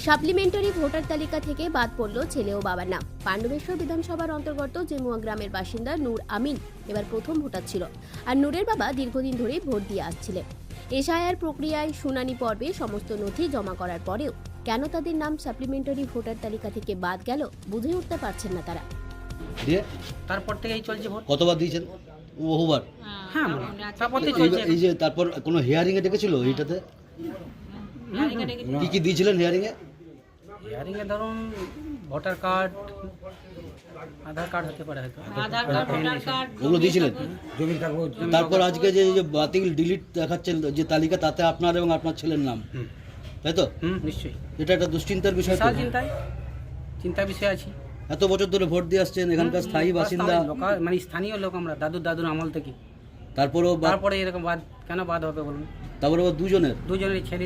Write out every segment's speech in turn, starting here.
Supplementary voter তালিকা থেকে বাদ পড়ল ছেলে ও বাবার নাম। পাণ্ডবেশ্বর বিধানসভার অন্তর্গত জেমুয়া গ্রামের বাসিন্দা নূর আমিন এবার প্রথম ভোটার ছিল। আর নূরের বাবা দীর্ঘদিন ধরেই ভোট দিয়ে আসছিলেন। এসআইআর প্রক্রিয়ায় শুনানি পর্বে সমস্ত নথি জমা করার পরেও কেন তাদের নাম সাপ্লিমেন্টারি ভোটার তালিকা থেকে বাদ গেল বুঝে উঠতে পারছেন না তারা। তারপর থেকেই চলছে ভোট। কতবার দিয়েছেন? বহুবার। হ্যাঁ, তারপর থেকে চলছে। এই যে তারপর কোনো হিয়ারিং এ ডেকেছিল এইটাতে? কি কি দিয়েছিলেন হিয়ারিং এ? হিয়ারিং এ ধরুন ভোটার কার্ড, আধার কার্ড হতে পারে হয়তো। আধার কার্ড, ভোটার কার্ড ওগুলো দিয়েছিলেন? জমির কাগজ। তারপর আজকে যে বাতিল ডিলিট দেখাচ্ছে যে তালিকা, তাতে আপনার এবং আপনার ছেলের নাম, তাই তো? নিশ্চয়ই। এটা একটা দুশ্চিন্তার বিষয় তো। চিন্তার বিষয় আছে। এত বছর ধরে ভোট দিয়ে আসছেন, এখানকার স্থায়ী বাসিন্দা, মানে স্থানীয় লোক আমরা, দাদুর আমল থেকে। তারপরে এরকম বাদ কেন বাদ হবে বলুন? তারপরে আবার দুজনের ছেলে,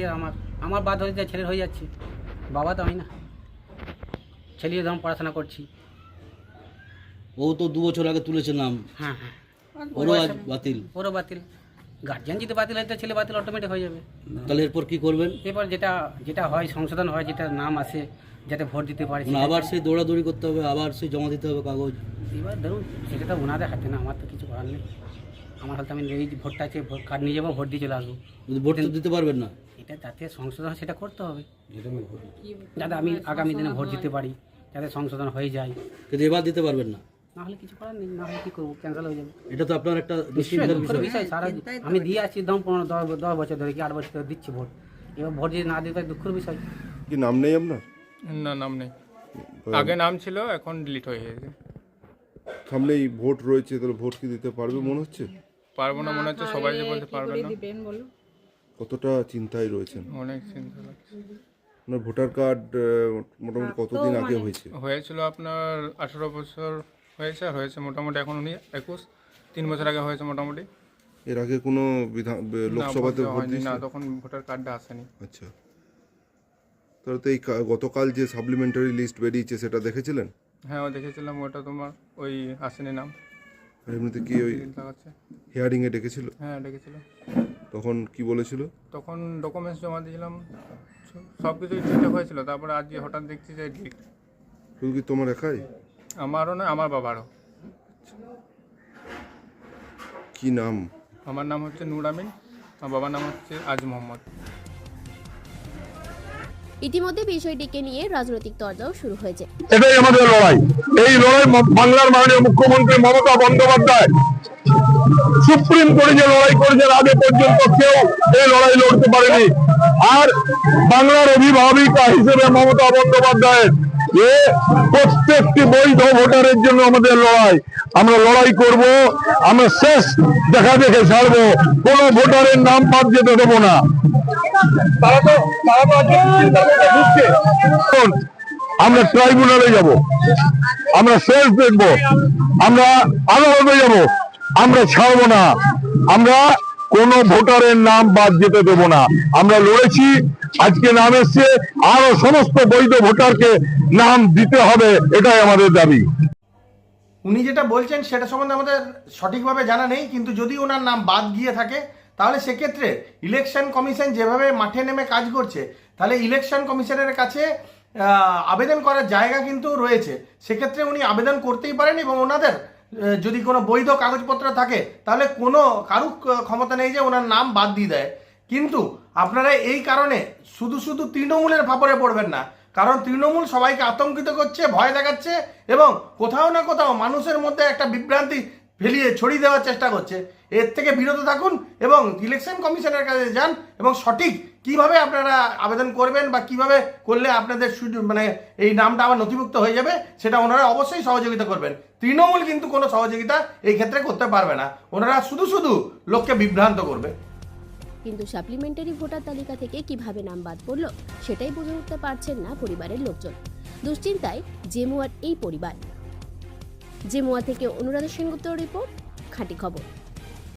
আমার বাদ হয়ে যায়, ছেলের হয়ে যাচ্ছে, বাবা তো হয় না। ছেলে যখন পড়াশোনা করছি। ও তো 2 বছর আগে তুলেছে নাম। হ্যাঁ, ওরও আজ বাতিল। ওরও বাতিল। গার্জিয়ান যদি বাতিল হয় তো ছেলে বাতিল অটোমেটিক হয়ে যাবে। তাহলে এরপর কি করবেন? এরপর যেটা হয়, সংশোধন হয়, যেটা নাম আসে, যাতে ভোট দিতে পারি। আবার সেই দৌড়াদৌড়ি করতে হবে, আবার সেই জমা দিতে হবে কাগজ। এবার ধরুন সেটা তো ওনাদের হাতে না, আমার তো কিছু করার নেই। আমার হাতে আমি এই ভোটটা আছে, ভোট কার্ড নিয়ে যাবো, ভোট দিয়ে চলে আসবো। ভোট তো দিতে পারবেন না। এটা যাতে সংশোধন হয় সেটা করতে হবে, যাতে আমি আগামী দিনে ভোট দিতে পারি, যাতে সংশোধন হয়ে যায়। কিন্তু এবার দিতে পারবেন না, না হলে কিছু করার নেই, না হলে কী করবো, ক্যান্সেল হয়ে যাবে। এটা তো আপনার একটা দুশ্চিন্তার বিষয়। সারা আমি দিয়ে আসছি 10 বছর ধরে, কি 8 বছর ধরে দিচ্ছি ভোট। এবার ভোট যদি না দিতে পারি দুঃখের বিষয়। কি নাম নেই আপনার? না, নাম নেই। আগে নাম ছিল, এখন ডিলিট হয়ে গেছে। সামনেই ভোট রয়েছে, তাহলে ভোট কি দিতে পারবে মনে হচ্ছে? পারবো না মনে হচ্ছে, সবাই যে বলতে পারবে না। কতটা চিন্তায় রয়েছেন? অনেক চিন্তা লাগছে। আপনার ভোটার কার্ড মোটামুটি কতদিন আগে হয়েছিল আপনার 18 বছর হয়েছে, আর হয়েছে মোটামুটি এখন উনি 3 বছর আগে হয়েছে মোটামুটি। এর আগে কোনো লোকসভাতে ভোট দিয়েছেন? না, তখন ভোটার কার্ডটা আসেনি। আচ্ছা, তাহলে তো এই গতকাল যে সাপ্লিমেন্টারি লিস্ট বেরিয়েছে সেটা দেখেছিলেন? হ্যাঁ, দেখেছিলাম। ওটা তোমার ওই আসেনি নাম। আর এমনিতে কি ওই হিয়ারিং এ ডেকেছিল? হ্যাঁ, ডেকেছিল। তখন কি বলেছিল? তখন ডকুমেন্টস জমা দিয়েছিলাম, সব কিছুই ঠিকঠাক হয়েছিল। তারপরে আজ হঠাৎ দেখছি যে ডিলিট। শুধু কি তোমার একাই? আমারও না, আমার বাবারও। কি নাম? আমার নাম হচ্ছে নূর আমিন, আমার বাবার নাম হচ্ছে আজ মোহাম্মদ। ইতিমধ্যে বিষয়টিকে নিয়ে রাজনৈতিক তরজাও শুরু হয়েছে। এটাই আমাদের লড়াই। এই লড়াই বাংলার মাননীয় মুখ্যমন্ত্রী মমতা বন্দ্যোপাধ্যায় সুপ্রিম কোর্টে যে লড়াই করেছেন, আগে পর্যন্ত কেউ এই লড়াই লড়তে পারেনি। আর বাংলার অভিভাবিকা হিসেবে মমতা বন্দ্যোপাধ্যায়ের যে প্রত্যেকটি বৈধ ভোটারের জন্য আমাদের লড়াই, আমরা লড়াই করব, আমরা শেষ দেখা দেখে ছাড়বো, কোন ভোটারের নাম বাদ যেতে দেবো না। আমরা ট্রাইব্যুনালে যাব, আমরা শেষ দেখব, আমরা আদালতে যাব, আমরা ছাড়বো না, আমরা কোন ভোটারের নাম বাদ যেতে দেবো না। আমরা লড়েছি, আজকে নাম এসছে, আরো সমস্ত বৈধ ভোটারকে নাম দিতে হবে, এটাই আমাদের দাবি। উনি যেটা বলছেন সেটা সম্বন্ধে আমাদের সঠিকভাবে জানা নেই, কিন্তু যদি ওনার নাম বাদ গিয়ে থাকে তাহলে সেক্ষেত্রে ইলেকশন কমিশন যেভাবে মাঠে নেমে কাজ করছে, তাহলে ইলেকশন কমিশনের কাছে আবেদন করার জায়গা কিন্তু রয়েছে। সেক্ষেত্রে উনি আবেদন করতেই পারেন, এবং ওনাদের যদি কোনো বৈধ কাগজপত্র থাকে তাহলে কোনো কারুর ক্ষমতা নেই যে ওনার নাম বাদ দিয়ে দেয়। কিন্তু আপনারা এই কারণে শুধু তৃণমূলের ফাপড়ে পড়বেন না, কারণ তৃণমূল সবাইকে আতঙ্কিত করছে, ভয় দেখাচ্ছে, এবং কোথাও না কোথাও মানুষের মধ্যে একটা বিভ্রান্তি ছড়িয়ে দেওয়ার চেষ্টা করছে। এর থেকে বিরত থাকুন এবং ইলেকশন কমিশনের কাছে যান, এবং সঠিক কিভাবে আপনারা আবেদন করবেন বা কিভাবে করলে আপনাদের মানে এই নামটা আবার নথিভুক্ত হয়ে যাবে, সেটা ওনারা অবশ্যই সহযোগিতা করবেন। তৃণমূল কিন্তু কোনো সহযোগিতা এই ক্ষেত্রে করতে পারবে না, ওনারা শুধু লোককে বিভ্রান্ত করবে। কিন্তু সাপ্লিমেন্টারি ভোটার তালিকা থেকে কিভাবে নাম বাদ পড়ল সেটাই বুঝে উঠতে পারছেন না পরিবারের লোকজন। দুশ্চিন্তায় জেমুয়ার এই পরিবার। জেমুয়া থেকে অনুরাধা সেনগুপ্তর রিপোর্ট, খাঁটি খবর।